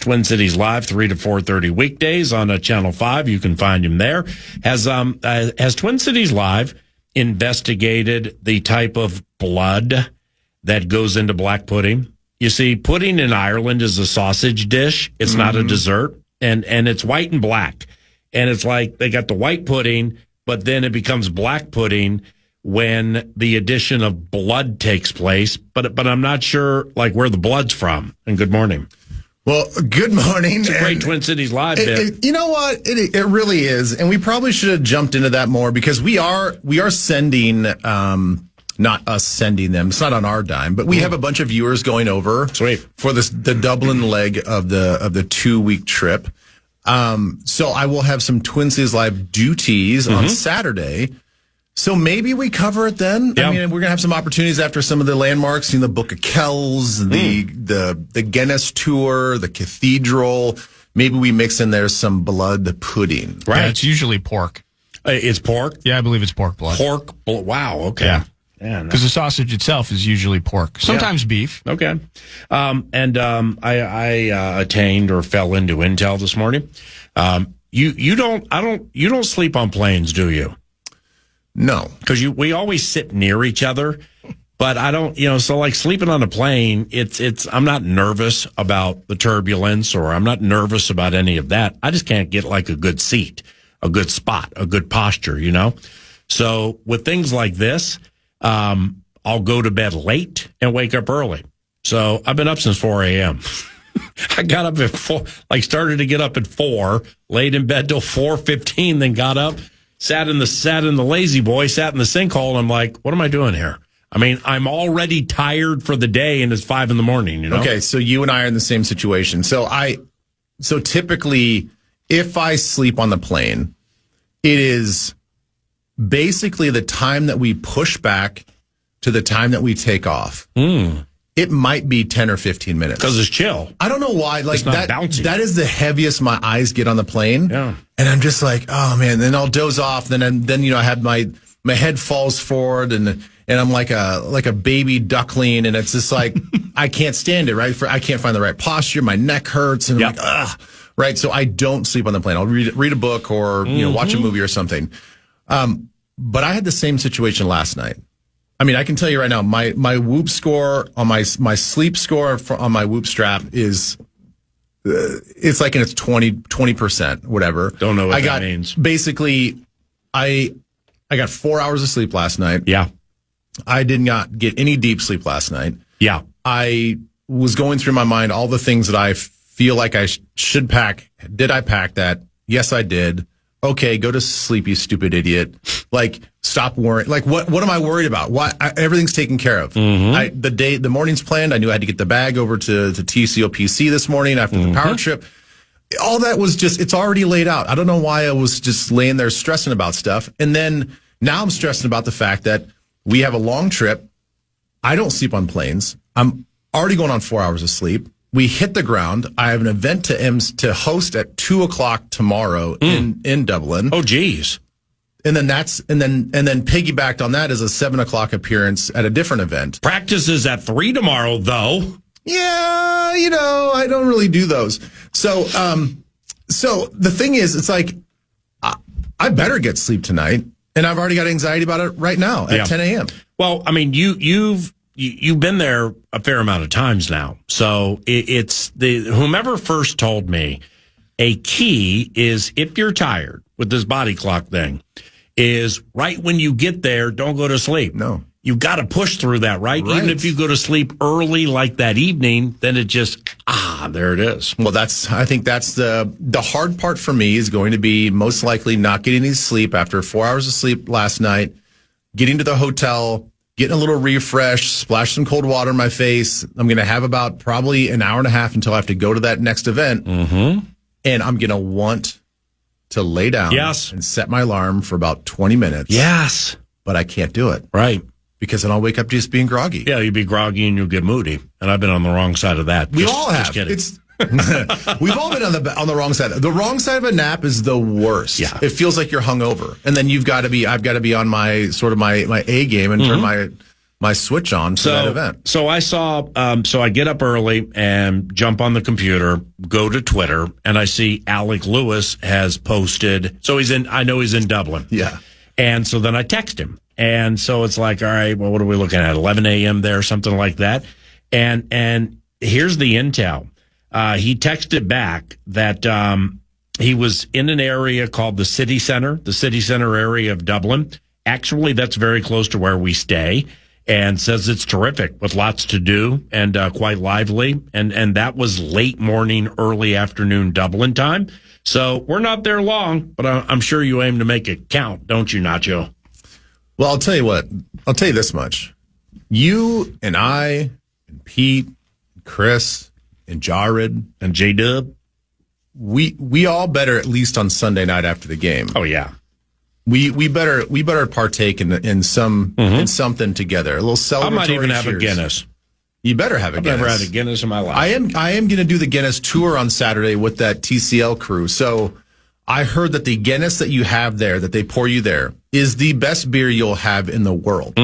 Twin Cities Live, 3 to 4:30 weekdays on Channel 5. You can find him there. Has Twin Cities Live investigated the type of blood that goes into black pudding? You see, pudding in Ireland is a sausage dish. It's not a dessert, and it's white and black. And it's like they got the white pudding, but then it becomes black pudding when the addition of blood takes place. But I'm not sure like where the blood's from. And good morning. Well, good morning. It's a great Twin Cities Live bit. You know what? It really is. And we probably should have jumped into that more because we are sending, not us sending them. It's not on our dime, but we have a bunch of viewers going over for the Dublin leg of the 2-week trip. So I will have some Twin Cities Live duties on Saturday. So maybe we cover it then. Yeah. I mean, we're gonna have some opportunities after some of the landmarks, the Book of Kells, the Guinness tour, the cathedral. Maybe we mix in there some blood pudding. Right. Yeah, it's usually pork. It's pork? Yeah, I believe it's pork blood. Wow. Okay. Yeah. Because the sausage itself is usually pork. Sometimes beef. Okay. I attained or fell into intel this morning. You don't sleep on planes, do you? No, because we always sit near each other, but I don't, so like sleeping on a plane, I'm not nervous about the turbulence or I'm not nervous about any of that. I just can't get like a good seat, a good spot, a good posture, So with things like this, I'll go to bed late and wake up early. So I've been up since 4 a.m. I got up at 4, started to get up at 4, laid in bed till 4:15, then got up. Sat in the lazy boy, sat in the sinkhole, and I'm like, what am I doing here? I mean, I'm already tired for the day, and it's 5 a.m, Okay, so you and I are in the same situation. So typically, if I sleep on the plane, it is basically the time that we push back to the time that we take off. It might be 10 or 15 minutes. Because it's chill. I don't know why. It's not bouncy. That is the heaviest my eyes get on the plane. Yeah. And I'm just like, oh man. Then I'll doze off. Then I have my head falls forward and I'm like a baby duckling. And it's just like, I can't stand it, right? I can't find the right posture. My neck hurts. And I'm like, ugh. Right. So I don't sleep on the plane. I'll read a book or, watch a movie or something. But I had the same situation last night. I mean, I can tell you right now, my Whoop score on my sleep score on my Whoop strap is, it's like in its 20%, whatever. Don't know what that means. Basically, I got 4 hours of sleep last night. Yeah. I did not get any deep sleep last night. Yeah. I was going through my mind all the things that I feel like I should pack. Did I pack that? Yes, I did. Okay, go to sleep, you stupid idiot. Stop worrying. What am I worried about? Everything's taken care of. The morning's planned. I knew I had to get the bag over to TCOPC this morning after the power trip. All that was it's already laid out. I don't know why I was just laying there stressing about stuff. And then now I'm stressing about the fact that we have a long trip. I don't sleep on planes. I'm already going on 4 hours of sleep. We hit the ground. I have an event to host at 2:00 tomorrow in Dublin. Oh, geez. And then piggybacked on that is a 7:00 appearance at a different event. Practice is at 3 tomorrow, though. Yeah, I don't really do those. So the thing is, it's like, I better get sleep tonight. And I've already got anxiety about it right now at 10 a.m. Well, I mean, you've been there a fair amount of times now. So it's whomever first told me a key is if you're tired with this body clock thing is right when you get there, don't go to sleep. No. You've got to push through that, right? Even if you go to sleep early like that evening, then it just, there it is. Well, I think that's the hard part for me is going to be most likely not getting any sleep after 4 hours of sleep last night, getting to the hotel, getting a little refresh, splash some cold water in my face. I'm going to have about probably an hour and a half until I have to go to that next event. Mm-hmm. And I'm going to want to lay down and set my alarm for about 20 minutes. Yes. But I can't do it. Right. Because then I'll wake up just being groggy. Yeah, you'll be groggy and you'll get moody. And I've been on the wrong side of that. We all have. We've all been on the wrong side. The wrong side of a nap is the worst. Yeah. It feels like you're hungover. And then I've got to be on my sort of my A game and turn my switch on for that event. So I saw, so I get up early and jump on the computer, go to Twitter, and I see Alec Lewis has posted. So I know he's in Dublin. Yeah. And so then I text him. And so it's like, all right, well, what are we looking at? 11 a.m. there, something like that. And here's the intel. He texted back that, he was in an area called the city center area of Dublin. Actually, that's very close to where we stay. And says it's terrific with lots to do and quite lively. And that was late morning, early afternoon Dublin time. So we're not there long, but I'm sure you aim to make it count, don't you, Nacho? Well, I'll tell you what. I'll tell you this much. You and I and Pete, and Chris, and Jared, and J-Dub, we all better at least on Sunday night after the game. Oh, yeah. We better partake in something together. A little celebratory. I might even have cheers. a Guinness. You better have a Guinness. I've never had a Guinness in my life. I am going to do the Guinness tour on Saturday with that TCL crew. So I heard that the Guinness that you have there, that they pour you there, is the best beer you'll have in the world.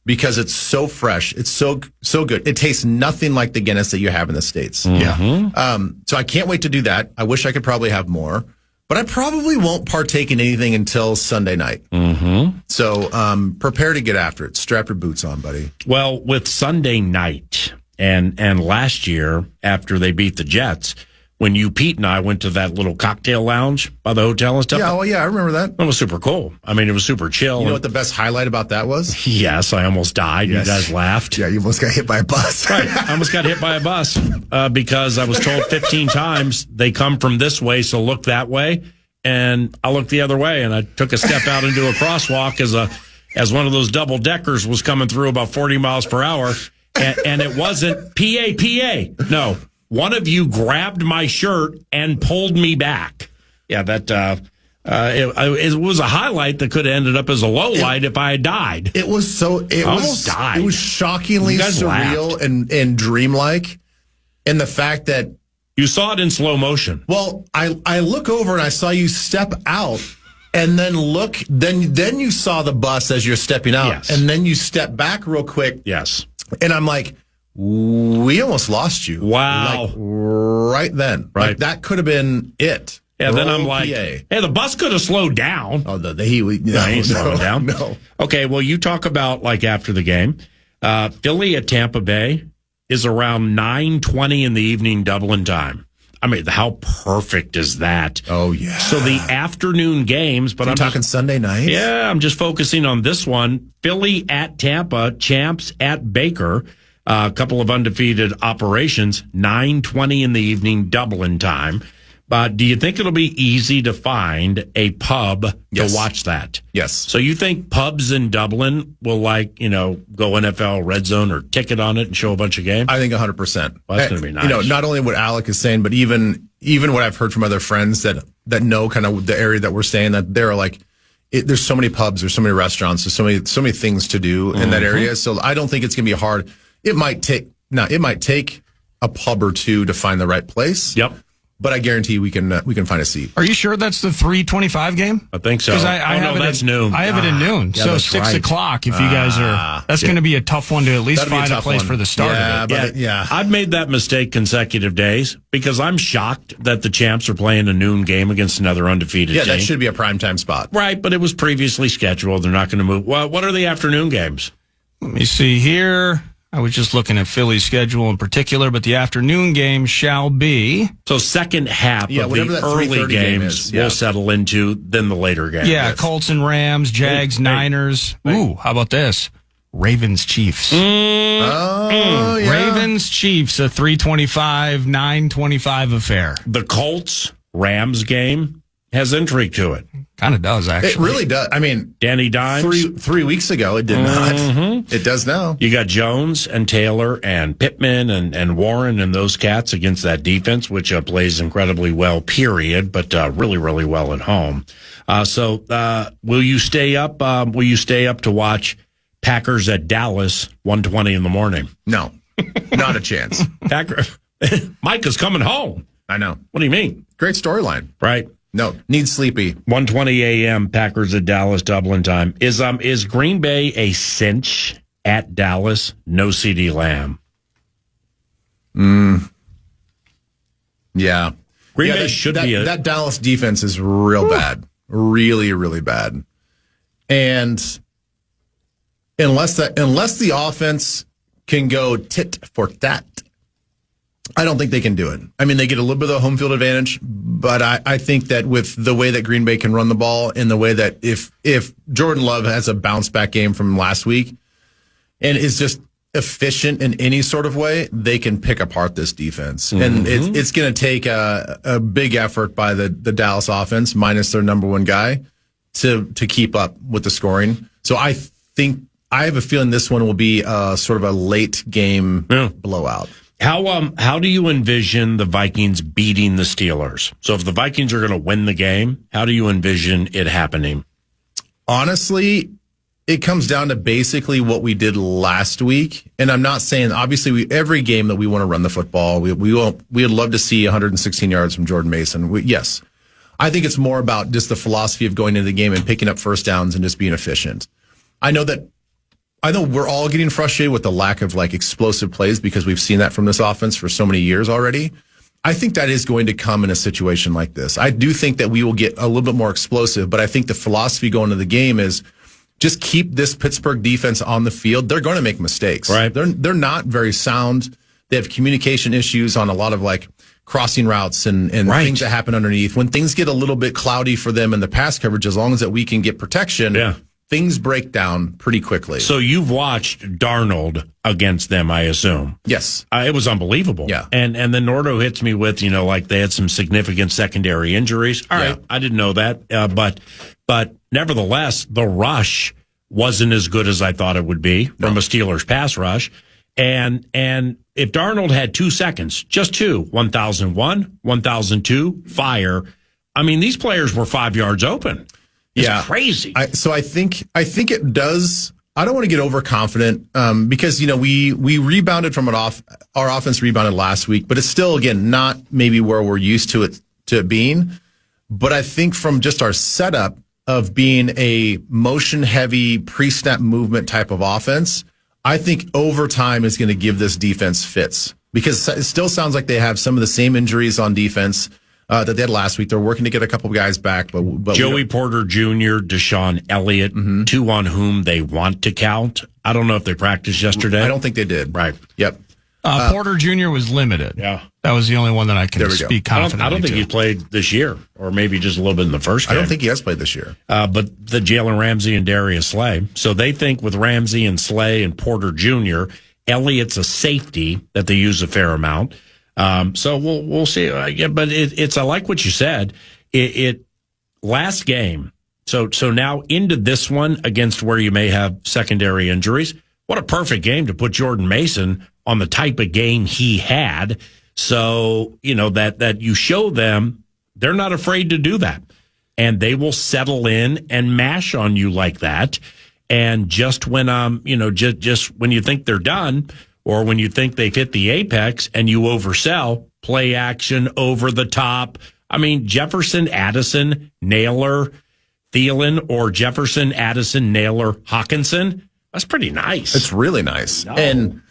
Because it's so fresh. It's so good. It tastes nothing like the Guinness that you have in the States. Yeah. So I can't wait to do that. I wish I could probably have more. But I probably won't partake in anything until Sunday night. So prepare to get after it. Strap your boots on, buddy. Well, with Sunday night and last year after they beat the Jets, when Pete and I went to that little cocktail lounge by the hotel and stuff. Yeah, well, yeah, I remember that. That was super cool. I mean, it was super chill. You know what the best highlight about that was? Yes, I almost died. Yes. You guys laughed. Yeah, you almost got hit by a bus. Right. I almost got hit by a bus because I was told 15 times they come from this way, so look that way. And I looked the other way, and I took a step out into a crosswalk as one of those double deckers was coming through about 40 miles per hour, and it wasn't PA. No, one of you grabbed my shirt and pulled me back. Yeah, that it was a highlight that could have ended up as a low light if I had died. It was so. It almost died. It was shockingly surreal and dreamlike, and the fact that. You saw it in slow motion. Well, I look over and I saw you step out, and then then you saw the bus as you're stepping out, yes. And then you step back real quick. Yes. And I'm like, we almost lost you. Wow. Like, right then. Right. Like, that could have been it. Yeah, then I'm like, hey, the bus could have slowed down. Oh, he ain't slowing down. No. Okay, well, you talk about, like, after the game, Philly at Tampa Bay is around 9:20 in the evening Dublin time. I mean, how perfect is that? Oh, yeah. So the afternoon games, but I'm talking Sunday night? Yeah, I'm just focusing on this one. Philly at Tampa, Champs at Baker, a couple of undefeated operations, 9:20 in the evening Dublin time. But do you think it'll be easy to find a pub to watch that? Yes. So you think pubs in Dublin will go NFL Red Zone or ticket on it and show a bunch of games? I think 100%. Well, that's going to be nice. Not only what Alec is saying, but even what I've heard from other friends that know kind of the area that we're staying, that they're like, there's so many pubs, there's so many restaurants, there's so many things to do in that area. So I don't think it's going to be hard. It might take a pub or two to find the right place. Yep. But I guarantee we can find a seat. Are you sure that's the 3:25 game? I think so. Because I have that's noon. I have it at noon. Yeah, so that's 6 right. o'clock. If you guys are, that's going to be a tough one to at least That'll be a find a tough place one. for the start of it. Yeah. I've made that mistake consecutive days because I'm shocked that the Champs are playing a noon game against another undefeated team. Yeah, that should be a primetime spot. Right, but it was previously scheduled. They're not going to move. Well, what are the afternoon games? Let me see here. I was just looking at Philly's schedule in particular, but the afternoon game shall be. So second half of the early games will settle into then the later games. Yeah, Colts and Rams, Jags, Niners. Ooh, how about this? Ravens, Chiefs. Oh, yeah. Ravens, Chiefs, a 3:25, 9:25 affair. The Colts Rams game has intrigue to it. Kind of does, actually. It really does. I mean, Danny Dimes. 3 weeks ago, it did not. It does now. You got Jones and Taylor and Pittman and Warren and those cats against that defense, which plays incredibly well, period, but really, really well at home. So will you stay up? Will you stay up to watch Packers at Dallas, 1:20 in the morning? No, not a chance. Mike is coming home. I know. What do you mean? Great storyline. Right. No, need sleepy. 1:20 a.m. Packers at Dallas, Dublin time. Is Green Bay a cinch at Dallas, no CeeDee Lamb. Yeah. Green Bay should be that Dallas defense is real bad. Really, really bad. And unless the offense can go tit for tat, I don't think they can do it. I mean, they get a little bit of the home field advantage, but I think that with the way that Green Bay can run the ball and the way that if Jordan Love has a bounce back game from last week and is just efficient in any sort of way, they can pick apart this defense. And it's going to take a big effort by the Dallas offense, minus their number one guy, to keep up with the scoring. So I have a feeling this one will be sort of a late game blowout. How do you envision the Vikings beating the Steelers? So if the Vikings are going to win the game, how do you envision it happening? Honestly, it comes down to basically what we did last week. And I'm not saying, obviously, every game that we want to run the football, we'd love to see 116 yards from Jordan Mason. Yes. I think it's more about just the philosophy of going into the game and picking up first downs and just being efficient. I know we're all getting frustrated with the lack of explosive plays because we've seen that from this offense for so many years already. I think that is going to come in a situation like this. I do think that we will get a little bit more explosive, but I think the philosophy going into the game is just keep this Pittsburgh defense on the field. They're going to make mistakes. Right. They're not very sound. They have communication issues on a lot of crossing routes and things that happen underneath. When things get a little bit cloudy for them in the pass coverage, as long as that we can get protection, things break down pretty quickly. So you've watched Darnold against them, I assume. Yes. It was unbelievable. Yeah. And then Nordo hits me with, they had some significant secondary injuries. All right. I didn't know that. But nevertheless, the rush wasn't as good as I thought it would be from a Steelers pass rush. And if Darnold had 2 seconds, just 1,001, 1,002, fire. I mean, these players were 5 yards open. It's crazy. So I think it does. I don't want to get overconfident because we rebounded from our offense rebounded last week, but it's still again not maybe where we're used to it being. But I think from just our setup of being a motion heavy pre-snap movement type of offense, I think overtime is going to give this defense fits because it still sounds like they have some of the same injuries on defense that they had last week. They're working to get a couple of guys back, but Joey Porter Jr., Deshaun Elliott, two on whom they want to count. I don't know if they practiced yesterday. I don't think they did. Right. Yep. Porter Jr. was limited. Yeah. That was the only one that I can speak confidently I don't think he played this year, or maybe just a little bit in the first game. I don't think he has played this year. But the Jalen Ramsey and Darius Slay. So they think with Ramsey and Slay and Porter Jr., Elliott's a safety that they use a fair amount. So we'll see. But it's I like what you said. It last game. So now into this one against where you may have secondary injuries. What a perfect game to put Jordan Mason on the type of game he had. So, that you show them they're not afraid to do that. And they will settle in and mash on you like that. And just when, just when you think they're done or when you think they've hit the apex and you oversell, play action over the top. I mean, Jefferson, Addison, Naylor, Thielen, or Jefferson, Addison, Naylor, Hawkinson. That's pretty nice. It's really nice. No. And,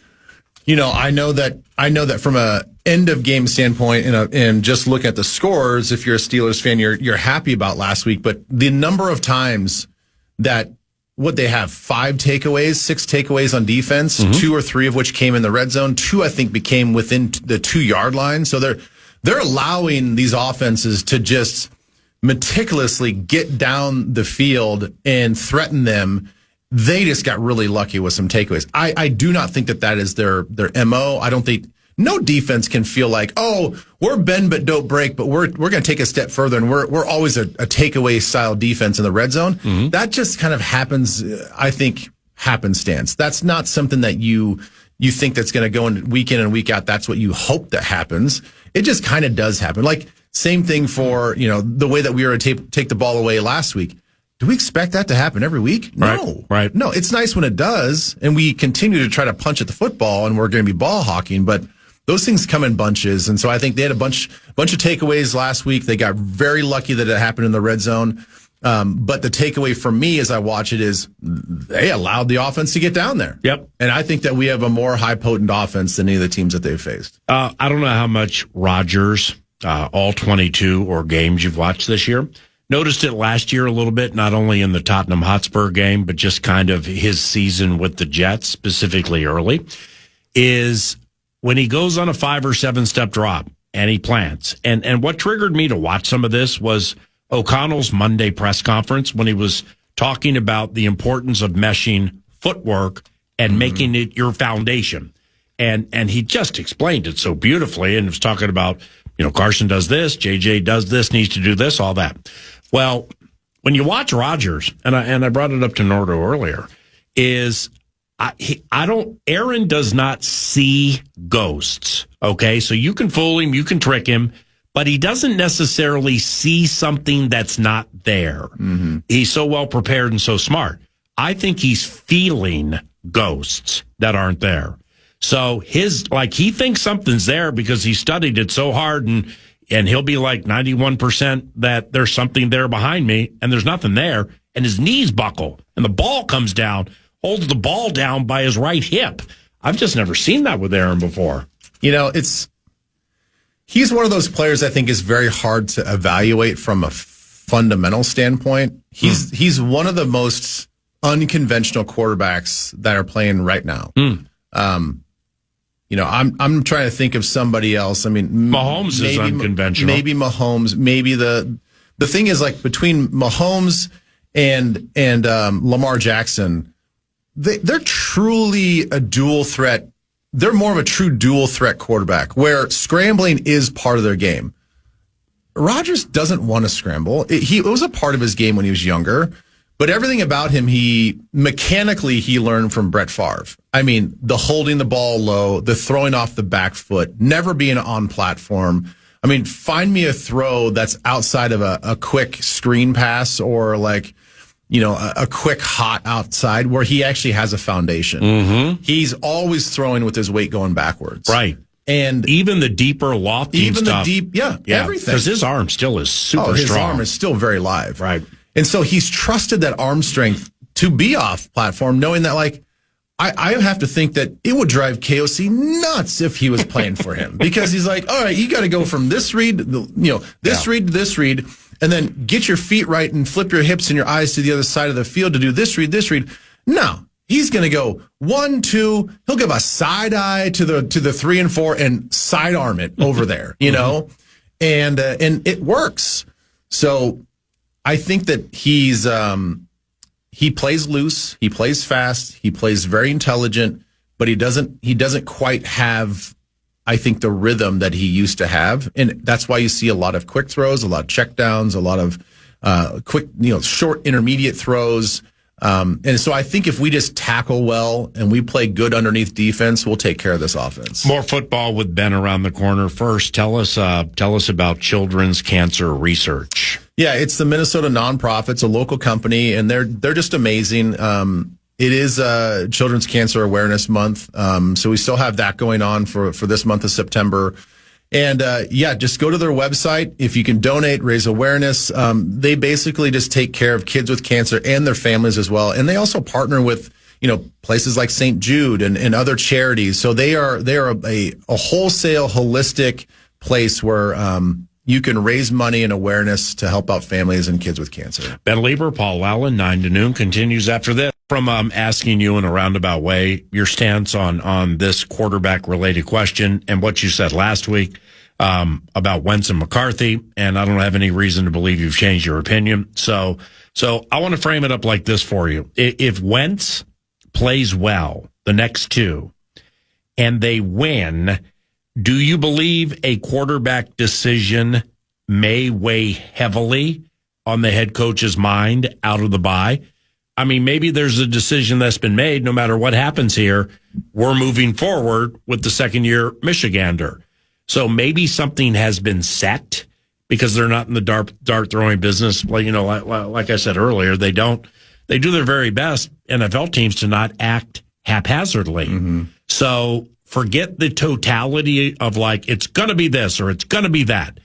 I know that from a end of game standpoint and just look at the scores, if you're a Steelers fan, you're happy about last week, but the number of times that they have 6 takeaways on defense, 2 or 3 of which came in the red zone, 2 I think became within the 2-yard line. So they're allowing these offenses to just meticulously get down the field and threaten them. They just got really lucky with some takeaways. I do not think that is their MO. I don't think no defense can feel like, oh, we're bend but don't break, but we're going to take a step further and we're always a takeaway style defense in the red zone. That just kind of happens. I think happenstance. That's not something that you think that's going to go in week in and week out. That's what you hope that happens. It just kind of does happen. Like same thing for the way that we were to take the ball away last week. Do we expect that to happen every week? No. Right. No, it's nice when it does, and we continue to try to punch at the football, and we're going to be ball hawking, but those things come in bunches, and so I think they had a bunch of takeaways last week. They got very lucky that it happened in the red zone, But the takeaway for me as I watch it is they allowed the offense to get down there. Yep. And I think that we have a more high potent offense than any of the teams that they've faced. I don't know how much Rodgers, all 22 or games you've watched this year. Noticed it last year a little bit, not only in the Tottenham Hotspur game, but just kind of his season with the Jets, specifically early, is when he goes on a 5 or 7 step drop and he plants. And what triggered me to watch some of this was O'Connell's Monday press conference when he was talking about the importance of meshing footwork and making it your foundation. And he just explained it so beautifully and was talking about, Carson does this, JJ does this, needs to do this, all that. Well, when you watch Rodgers, and I brought it up to Nordo earlier, Aaron does not see ghosts. Okay. So you can fool him, you can trick him, but he doesn't necessarily see something that's not there. Mm-hmm. He's so well prepared and so smart. I think he's feeling ghosts that aren't there. So he thinks something's there because he studied it so hard and he'll be like 91% that there's something there behind me and there's nothing there. And his knees buckle and the ball comes down, holds the ball down by his right hip. I've just never seen that with Aaron before. He's one of those players I think is very hard to evaluate from a fundamental standpoint. He's one of the most unconventional quarterbacks that are playing right now. I'm trying to think of somebody else. I mean, Mahomes is unconventional. Maybe Mahomes. Maybe the thing is, like, between Mahomes and Lamar Jackson, they're truly a dual threat. They're more of a true dual threat quarterback where scrambling is part of their game. Rodgers doesn't want to scramble. It was a part of his game when he was younger. But everything about him, he learned from Brett Favre. I mean, the holding the ball low, the throwing off the back foot, never being on platform. I mean, find me a throw that's outside of a quick screen pass or a quick hot outside where he actually has a foundation. Mm-hmm. He's always throwing with his weight going backwards. Right. And even the deeper lofting stuff. Everything. Because his arm still is super strong. His arm is still very live. Right. And so he's trusted that arm strength to be off platform, knowing that, I have to think that it would drive KOC nuts if he was playing for him because he's like, all right, you got to go from this read, read to this read, and then get your feet right and flip your hips and your eyes to the other side of the field to do this read. No, he's going to go 1, 2. He'll give a side eye to the 3 and 4 and sidearm it over there, and it works. So I think that he plays loose, he plays fast, he plays very intelligent, but he doesn't quite have, I think, the rhythm that he used to have. And that's why you see a lot of quick throws, a lot of checkdowns, a lot of quick, short intermediate throws. And so I think if we just tackle well and we play good underneath defense, we'll take care of this offense. More football with Ben around the corner. First, tell us about Children's Cancer Research. Yeah, it's the Minnesota nonprofit. It's a local company, and they're just amazing. It is Children's Cancer Awareness Month, so we still have that going on for this month of September. And just go to their website. If you can donate, raise awareness. They basically just take care of kids with cancer and their families as well. And they also partner with places like St. Jude and other charities. So they are a wholesale, holistic place where you can raise money and awareness to help out families and kids with cancer. Ben Leber, Paul Allen, 9 to noon continues after this. From asking you in a roundabout way your stance on this quarterback-related question and what you said last week about Wentz and McCarthy, and I don't have any reason to believe you've changed your opinion. So I want to frame it up like this for you. If Wentz plays well the next two and they win, do you believe a quarterback decision may weigh heavily on the head coach's mind out of the bye? I mean, maybe there's a decision that's been made. No matter what happens here, we're moving forward with the second-year Michigander. So maybe something has been set because they're not in the dart throwing business. Like I said earlier, they do their very best, NFL teams, to not act haphazardly. Mm-hmm. So forget the totality of it's going to be this or it's going to be that.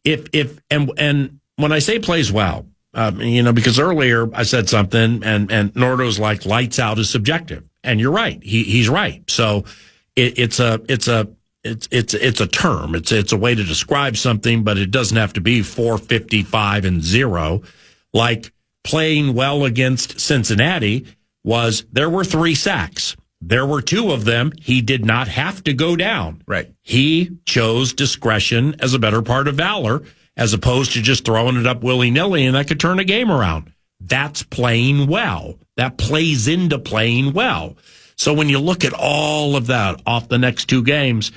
And when I say plays well, Because earlier I said something and Nordo's like lights out is subjective. And you're right. He's right. So it's a term. It's a way to describe something, but it doesn't have to be 455 and 0. Like playing well against Cincinnati there were 3 sacks. There were 2 of them. He did not have to go down. Right. He chose discretion as a better part of valor, as opposed to just throwing it up willy-nilly, and that could turn a game around. That's playing well. That plays into playing well. So when you look at all of that off the next 2 games,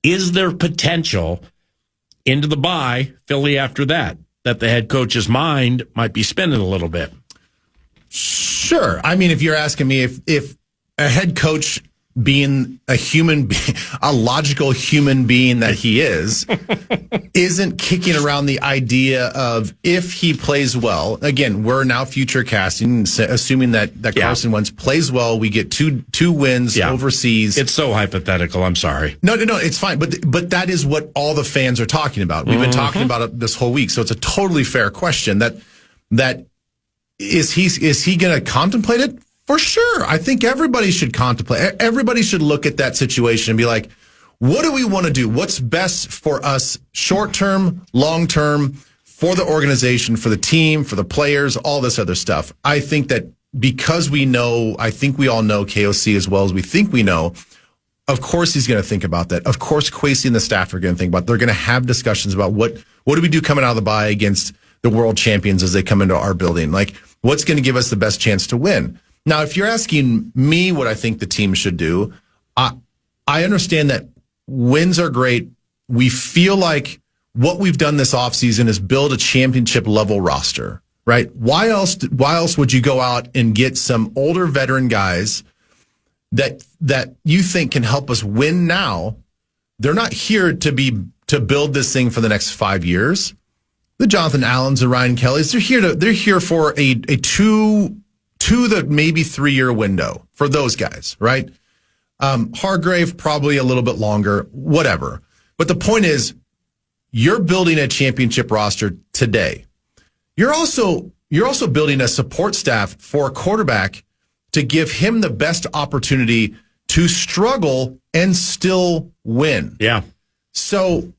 is there potential into the bye, Philly after that the head coach's mind might be spinning a little bit? Sure. I mean, if you're asking me if a head coach, being a human, a logical human being that he is, isn't kicking around the idea of if he plays well. Again, we're now future casting, assuming that Carson Wentz plays well, we get two wins overseas. It's so hypothetical. I'm sorry. No, it's fine. But that is what all the fans are talking about. We've been talking about it this whole week, so it's a totally fair question. That is he going to contemplate it? For sure. I think everybody should contemplate. Everybody should look at that situation and be like, what do we want to do? What's best for us short term, long term, for the organization, for the team, for the players, all this other stuff. I think that because I think we all know KOC as well as we think we know, of course he's going to think about that. Of course Kwesi and the staff are going to think about it. They're going to have discussions about what do we do coming out of the bye against the world champions as they come into our building? Like, what's going to give us the best chance to win? Now, if you're asking me what I think the team should do, I understand that wins are great. We feel like what we've done this offseason is build a championship level roster, right? Why else would you go out and get some older veteran guys that you think can help us win now? They're not here to build this thing for the next 5 years. The Jonathan Allens and Ryan Kellys, they're here for a 2 to maybe 3 year window for those guys, right? Hargrave, probably a little bit longer, whatever. But the point is, you're building a championship roster today. You're also building a support staff for a quarterback to give him the best opportunity to struggle and still win. Yeah. So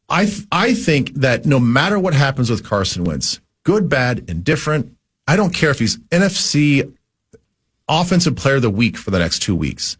I think that no matter what happens with Carson Wentz, good, bad, indifferent, I don't care if he's NFC Offensive Player of the Week for the next 2 weeks.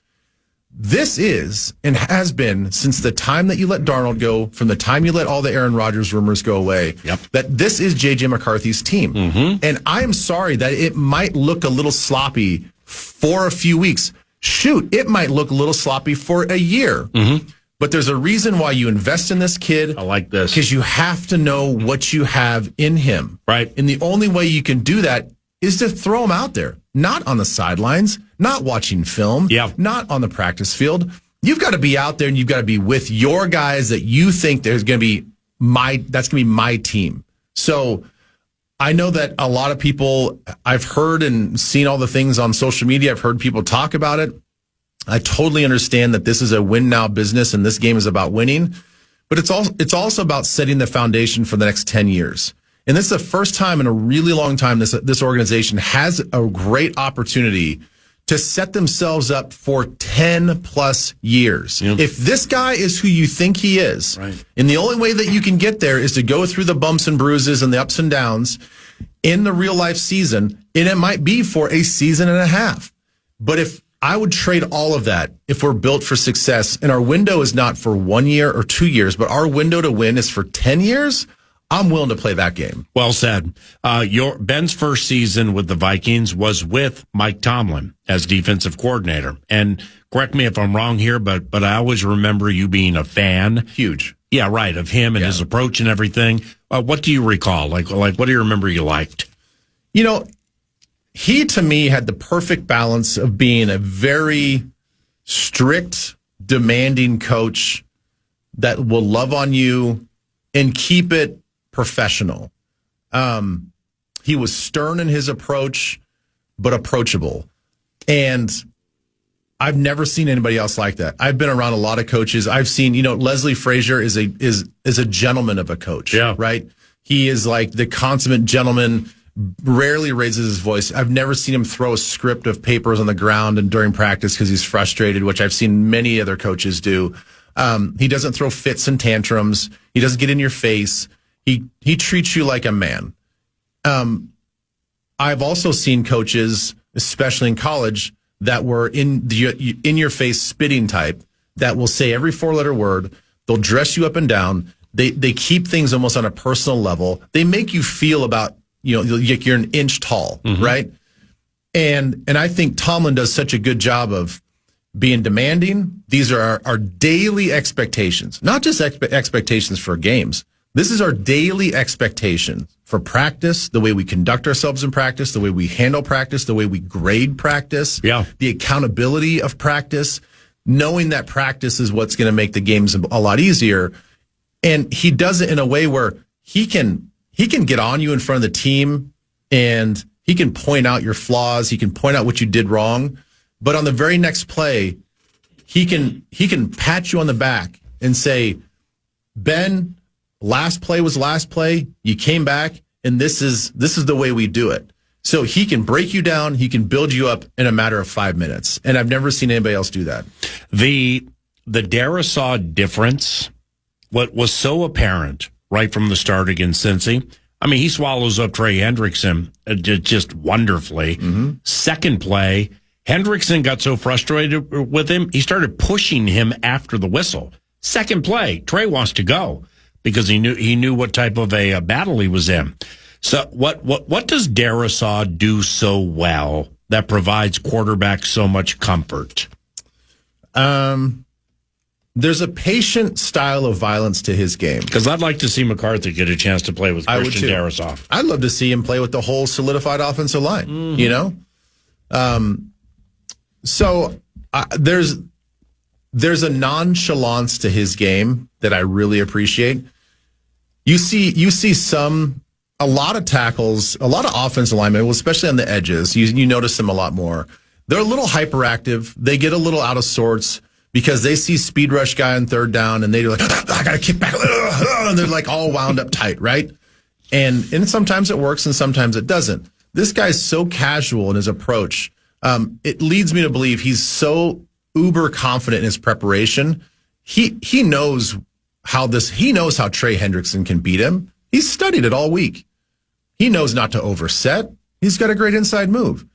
This is and has been since the time that you let Darnold go, from the time you let all the Aaron Rodgers rumors go away, that this is J.J. McCarthy's team. Mm-hmm. And I am sorry that it might look a little sloppy for a few weeks. Shoot, it might look a little sloppy for a year. Mm-hmm. But there's a reason why you invest in this kid. I like this. Because you have to know what you have in him. Right. And the only way you can do that is to throw him out there, not on the sidelines, not watching film, not on the practice field. You've got to be out there and you've got to be with your guys that you think that's going to be my team. So I know that a lot of people, I've heard and seen all the things on social media. I've heard people talk about it. I totally understand that this is a win now business and this game is about winning, but it's also about setting the foundation for the next 10 years. And this is the first time in a really long time this organization has a great opportunity to set themselves up for 10 plus years. Yep. If this guy is who you think he is, right, and the only way that you can get there is to go through the bumps and bruises and the ups and downs in the real life season, and it might be for a season and a half. But if I would trade all of that if we're built for success and our window is not for 1 year or 2 years, but our window to win is for 10 years, I'm willing to play that game. Well said. Ben's first season with the Vikings was with Mike Tomlin as defensive coordinator. And correct me if I'm wrong here, but I always remember you being a fan. Huge. Yeah, right, of him and his approach and everything. What do you recall? Like, what do you remember you liked? You know, he, to me, had the perfect balance of being a very strict, demanding coach that will love on you and keep it professional. He was stern in his approach, but approachable. And I've never seen anybody else like that. I've been around a lot of coaches. I've seen, Leslie Frazier is a gentleman of a coach, right? He is like the consummate gentleman, rarely raises his voice. I've never seen him throw a script of papers on the ground and during practice because he's frustrated, which I've seen many other coaches do. He doesn't throw fits and tantrums. He doesn't get in your face. He treats you like a man. I've also seen coaches, especially in college, that were in your face spitting type that will say every 4-letter word. They'll dress you up and down. They keep things almost on a personal level. They make you feel about, you're an inch tall, right? And I think Tomlin does such a good job of being demanding. These are our daily expectations, not just expectations for games. This is our daily expectation for practice, the way we conduct ourselves in practice, the way we handle practice, the way we grade practice, the accountability of practice, knowing that practice is what's going to make the games a lot easier. And he does it in a way where he can get on you in front of the team and he can point out your flaws. He can point out what you did wrong. But on the very next play, he can pat you on the back and say, Ben, last play was last play. You came back and this is the way we do it. So he can break you down. He can build you up in a matter of 5 minutes. And I've never seen anybody else do that. The Darisaw difference, what was so apparent right from the start against Cincy, I mean, he swallows up Trey Hendrickson just wonderfully. Second play, Hendrickson got so frustrated with him, he started pushing him after the whistle. Second play, Trey wants to go because he knew what type of a battle he was in. So what does Darisaw do so well that provides quarterbacks so much comfort? There's a patient style of violence to his game. Because I'd like to see McCarthy get a chance to play with Christian Darisaw. I'd love to see him play with the whole solidified offensive line, So there's a nonchalance to his game that I really appreciate. You see a lot of tackles, a lot of offensive linemen, especially on the edges. You notice them a lot more. They're a little hyperactive. They get a little out of sorts because they see speed rush guy on third down and they're like, I got to kick back. And they're like all wound up tight, right? And sometimes it works and sometimes it doesn't. This guy's so casual in his approach. It leads me to believe he's so uber confident in his preparation. He knows how Trey Hendrickson can beat him. He's studied it all week. He knows not to overset. He's got a great inside move.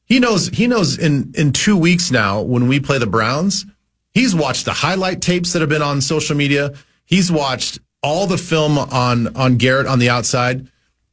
He knows in 2 weeks now when we play the Browns, he's watched the highlight tapes that have been on social media. He's watched all the film on Garrett on the outside.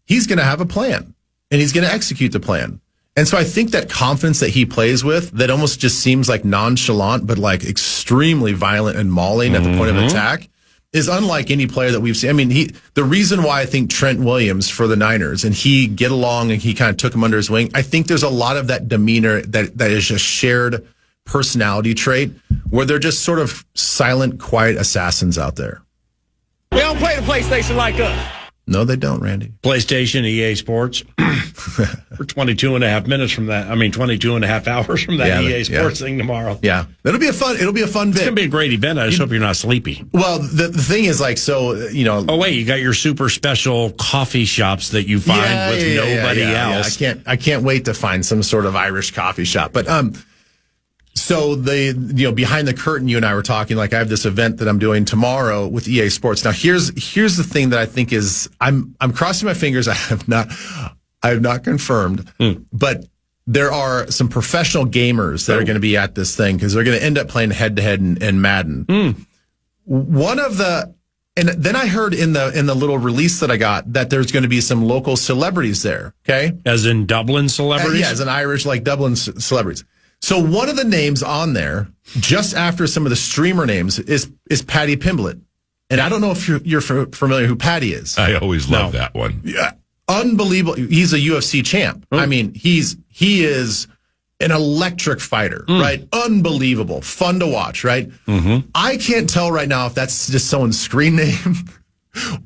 He's going to have a plan and he's going to execute the plan. And so I think that confidence that he plays with that almost just seems like nonchalant, but like extremely violent and mauling at the point of attack is unlike any player that we've seen. I mean, the reason why I think Trent Williams for the Niners and he get along and he kind of took him under his wing, I think there's a lot of that demeanor that is a shared personality trait where they're just sort of silent, quiet assassins out there. They don't play the PlayStation like us. No, they don't, Randy. PlayStation, EA Sports. For 22 and a half minutes from that. 22 and a half hours from that EA Sports thing tomorrow. Yeah. It'll be a fun bit. It's going to be a great event. I just hope you're not sleepy. Well, the thing is like, Oh, wait, you got your super special coffee shops that you find with nobody else. I can't wait to find some sort of Irish coffee shop. But, so behind the curtain, you and I were talking, like I have this event that I'm doing tomorrow with EA Sports. Now here's the thing that I think is, I'm crossing my fingers. I have not confirmed, but there are some professional gamers that are going to be at this thing because they're going to end up playing head to head in Madden. And then I heard in the little release that I got that there's going to be some local celebrities there. Okay. As in Dublin celebrities? Yeah, as in Irish, like Dublin celebrities. So one of the names on there, just after some of the streamer names, is Patty Pimblett. And I don't know if you're familiar who Patty is. I always love that one. Yeah, unbelievable. He's a UFC champ. I mean, he is an electric fighter, right? Unbelievable. Fun to watch, right? I can't tell right now if that's just someone's screen name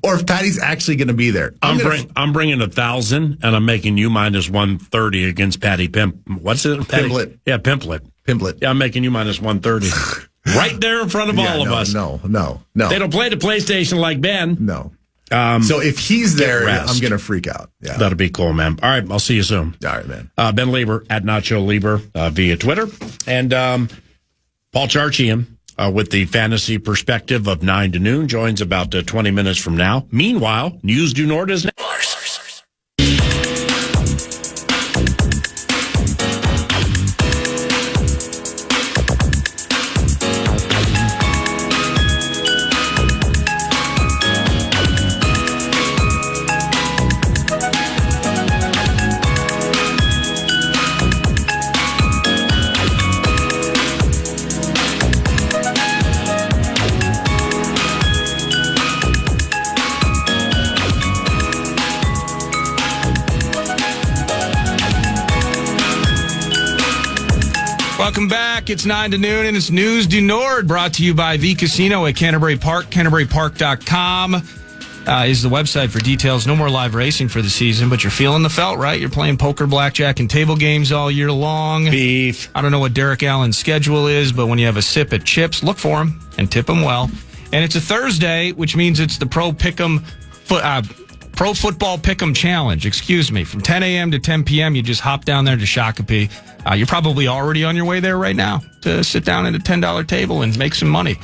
or if Patty's actually going to be there. I'm bringing 1,000, and I'm making you minus 130 against Patty What's it? Patty? Pimblett. Yeah, Pimblett. Yeah, I'm making you minus 130. Right there in front of all of us. No. They don't play the PlayStation like Ben. No. So if he's there, rest. I'm going to freak out. Yeah. That'll be cool, man. All right, I'll see you soon. All right, man. Ben Leber at Nacho Leber via Twitter. And Paul Charchian with the fantasy perspective of 9 to noon joins about 20 minutes from now. Meanwhile, News du Nord is next. Welcome back. It's 9 to noon, and it's News du Nord, brought to you by the Casino at Canterbury Park. CanterburyPark.com is the website for details. No more live racing for the season, but you're feeling the felt, right? You're playing poker, blackjack, and table games all year long. Beef. I don't know what Derek Allen's schedule is, but when you have a sip at Chips, look for him and tip him well. And it's a Thursday, which means it's the Pro Football Pick'em Challenge, from 10 a.m. to 10 p.m. You just hop down there to Shakopee. You're probably already on your way there right now to sit down at a $10 table and make some money.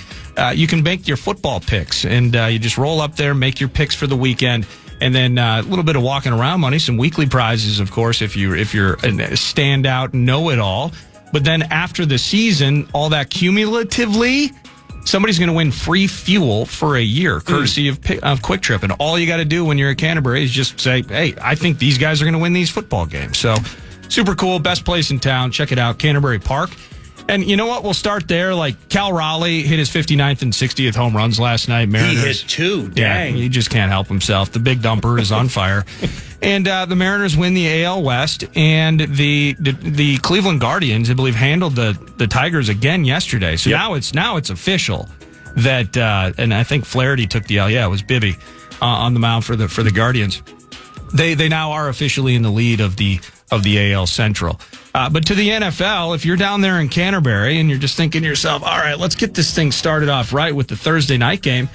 You can make your football picks, and you just roll up there, make your picks for the weekend, and then a little bit of walking around money, some weekly prizes, of course, if you're a standout know-it-all. But then after the season, all that cumulatively, somebody's going to win free fuel for a year, courtesy of Quick Trip. And all you got to do when you're at Canterbury is just say, hey, I think these guys are going to win these football games. So super cool. Best place in town. Check it out, Canterbury Park. And you know what? We'll start there. Like Cal Raleigh hit his 59th and 60th home runs last night. Mariners. He hit 2. Dang. Yeah, he just can't help himself. The big dumper is on fire. And the Mariners win the AL West, and the Cleveland Guardians, I believe, handled the Tigers again yesterday. So now it's official that, and I think Flaherty took the L. Yeah, it was Bibby on the mound for the Guardians. They now are officially in the lead of the AL Central. But to the NFL, if you're down there in Canterbury and you're just thinking to yourself, all right, let's get this thing started off right with the Thursday night game,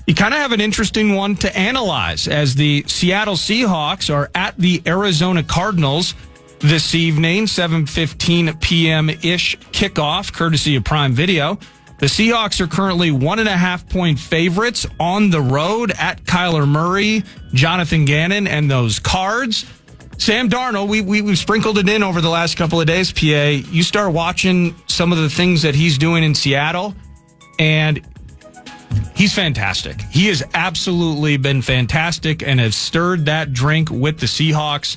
you kind of have an interesting one to analyze, as the Seattle Seahawks are at the Arizona Cardinals this evening, 7:15 p.m.-ish kickoff, courtesy of Prime Video. The Seahawks are currently 1.5-point favorites on the road at Kyler Murray, Jonathan Gannon, and those Cards. Sam Darnold, we've sprinkled it in over the last couple of days, PA. You start watching some of the things that he's doing in Seattle, and he's fantastic. He has absolutely been fantastic and has stirred that drink with the Seahawks.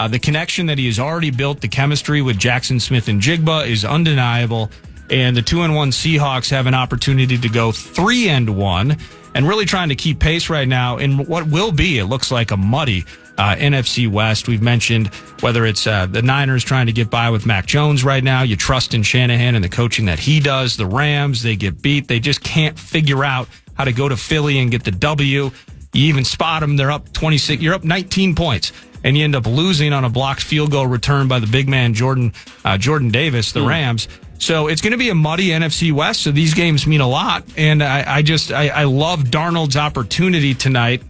The connection that he has already built, the chemistry with Jackson Smith and Jigba is undeniable. And the 2-1 Seahawks have an opportunity to go 3-1 and really trying to keep pace right now in what will be, it looks like, a muddy NFC West. We've mentioned whether it's the Niners trying to get by with Mac Jones right now. You trust in Shanahan and the coaching that he does. The Rams, they get beat. They just can't figure out how to go to Philly and get the W. You even spot them. They're up 26. You're up 19 points. And you end up losing on a blocked field goal return by the big man, Jordan Davis, the Rams. So it's going to be a muddy NFC West. So these games mean a lot. And I love Darnold's opportunity tonight.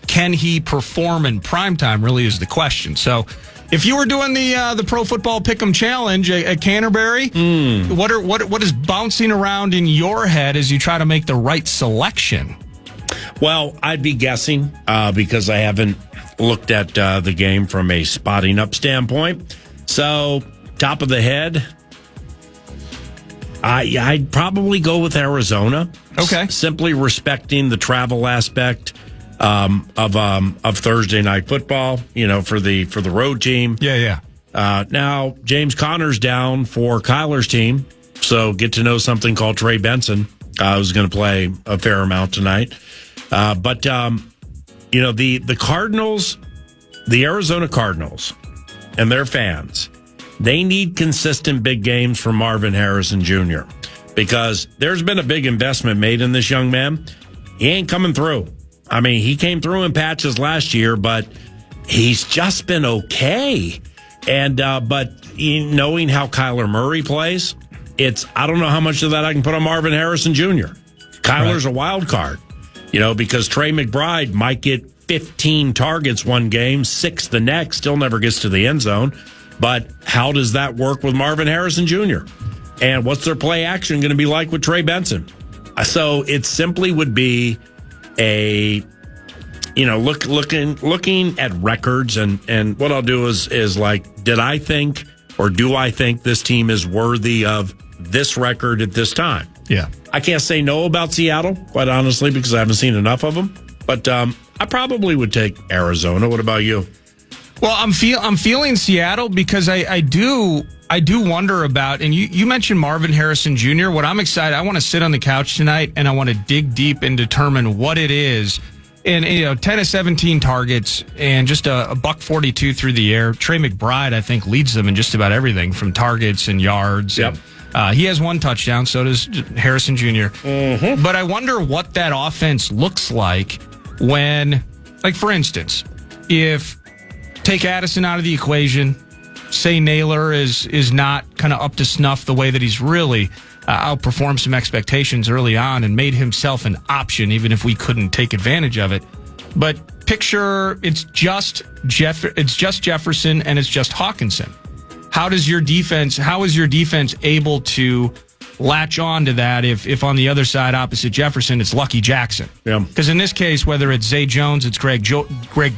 Can he perform in primetime really is the question. So if you were doing the Pro Football Pick'em Challenge at Canterbury, what is bouncing around in your head as you try to make the right selection? Well, I'd be guessing because I haven't looked at the game from a spotting up standpoint. So top of the head, I'd probably go with Arizona. Okay. Simply respecting the travel aspect of Thursday night football, for the road team. Yeah. Now James Conner's down for Kyler's team, so get to know something called Trey Benson, who's going to play a fair amount tonight. But the Cardinals, the Arizona Cardinals, and their fans, they need consistent big games from Marvin Harrison Jr. because there's been a big investment made in this young man. He ain't coming through. I mean, he came through in patches last year, but he's just been okay. And but knowing how Kyler Murray plays, I don't know how much of that I can put on Marvin Harrison Jr. Kyler's a wild card. Because Trey McBride might get 15 targets one game, 6 the next, still never gets to the end zone. But how does that work with Marvin Harrison Jr.? And what's their play action going to be like with Trey Benson? So it simply would be a, looking at records, and what I'll do is like, do I think this team is worthy of this record at this time? Yeah. I can't say no about Seattle, quite honestly, because I haven't seen enough of them. But I probably would take Arizona. What about you? Well, I'm feeling Seattle because I do wonder about, and you mentioned Marvin Harrison Jr. What I'm excited, I want to sit on the couch tonight and I want to dig deep and determine what it is. And 10 of 17 targets and just a $142 through the air. Trey McBride, I think, leads them in just about everything from targets and yards. Yep. And, he has 1 touchdown, so does Harrison Jr. Mm-hmm. But I wonder what that offense looks like when, like, for instance, if take Addison out of the equation, say Naylor is not kind of up to snuff the way that he's really outperformed some expectations early on and made himself an option, even if we couldn't take advantage of it. But picture it's just Jefferson and it's just Hawkinson. How is your defense able to latch on to that if on the other side opposite Jefferson it's Lucky Jackson? Yeah. Because in this case, whether it's Zay Jones, it's Greg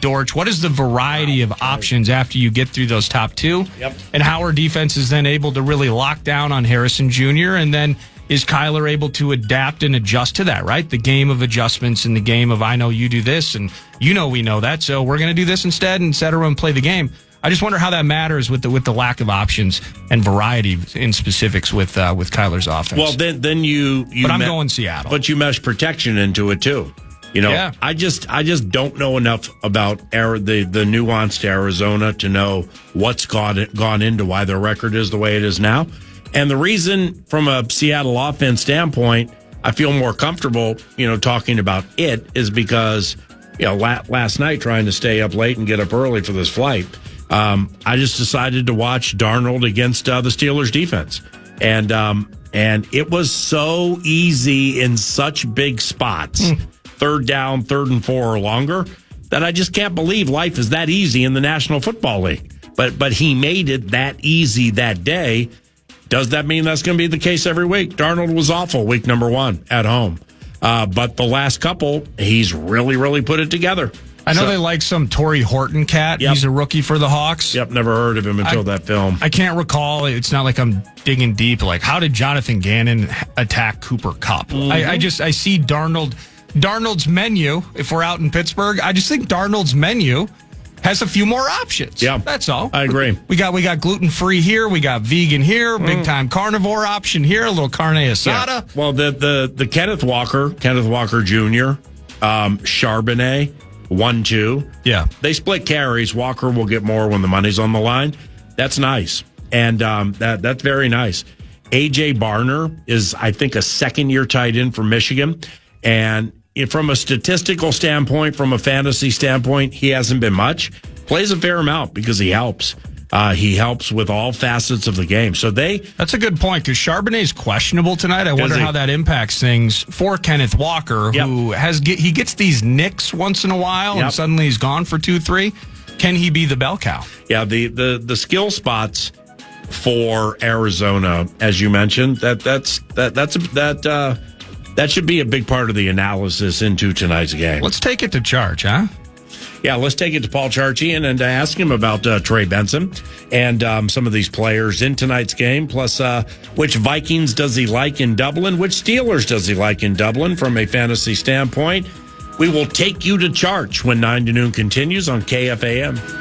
Dortch, what is the variety of options after you get through those top 2? Yep. And how are defenses then able to really lock down on Harrison Jr.? And then is Kyler able to adapt and adjust to that, right? The game of adjustments and the game of I know you do this and we know that, so we're going to do this instead, et cetera, and play the game. I just wonder how that matters with the lack of options and variety in specifics with Kyler's offense. Well, then you but I'm going Seattle. But you mesh protection into it too. Yeah. I just don't know enough about the nuanced Arizona to know what's gone into why their record is the way it is now. And the reason, from a Seattle offense standpoint, I feel more comfortable, talking about it is because, last night trying to stay up late and get up early for this flight. I just decided to watch Darnold against the Steelers defense. And it was so easy in such big spots, 3rd down, 3rd and 4 or longer, that I just can't believe life is that easy in the National Football League. But he made it that easy that day. Does that mean that's going to be the case every week? Darnold was awful week number 1 at home. But the last couple, he's really, really put it together. I know they like some Torrey Horton cat. Yep. He's a rookie for the Hawks. Yep, never heard of him until that film. I can't recall. It's not like I'm digging deep. Like, how did Jonathan Gannon attack Cooper Kupp? Mm-hmm. I see Darnold's menu. If we're out in Pittsburgh, I just think Darnold's menu has a few more options. Yeah, that's all. I agree. We got gluten free here. We got vegan here. Big time carnivore option here. A little carne asada. Yeah. Well, the Kenneth Walker Jr., Charbonnet. 1-2. Yeah. They split carries. Walker will get more when the money's on the line. That's nice. And that's very nice. A.J. Barner is, I think, a second-year tight end for Michigan. And from a statistical standpoint, from a fantasy standpoint, he hasn't been much. Plays a fair amount because he helps. He helps with all facets of the game. So that's a good point because Charbonnet's questionable tonight. I wonder how that impacts things for Kenneth Walker, who he gets these nicks once in a while and suddenly he's gone for 2-3. Can he be the bell cow? Yeah, the skill spots for Arizona, as you mentioned, that should be a big part of the analysis into tonight's game. Let's take it to charge, huh? Yeah, let's take it to Paul Charchian and ask him about Trey Benson and some of these players in tonight's game, plus which Vikings does he like in Dublin, which Steelers does he like in Dublin from a fantasy standpoint. We will take you to Charch when 9 to noon continues on KFAN.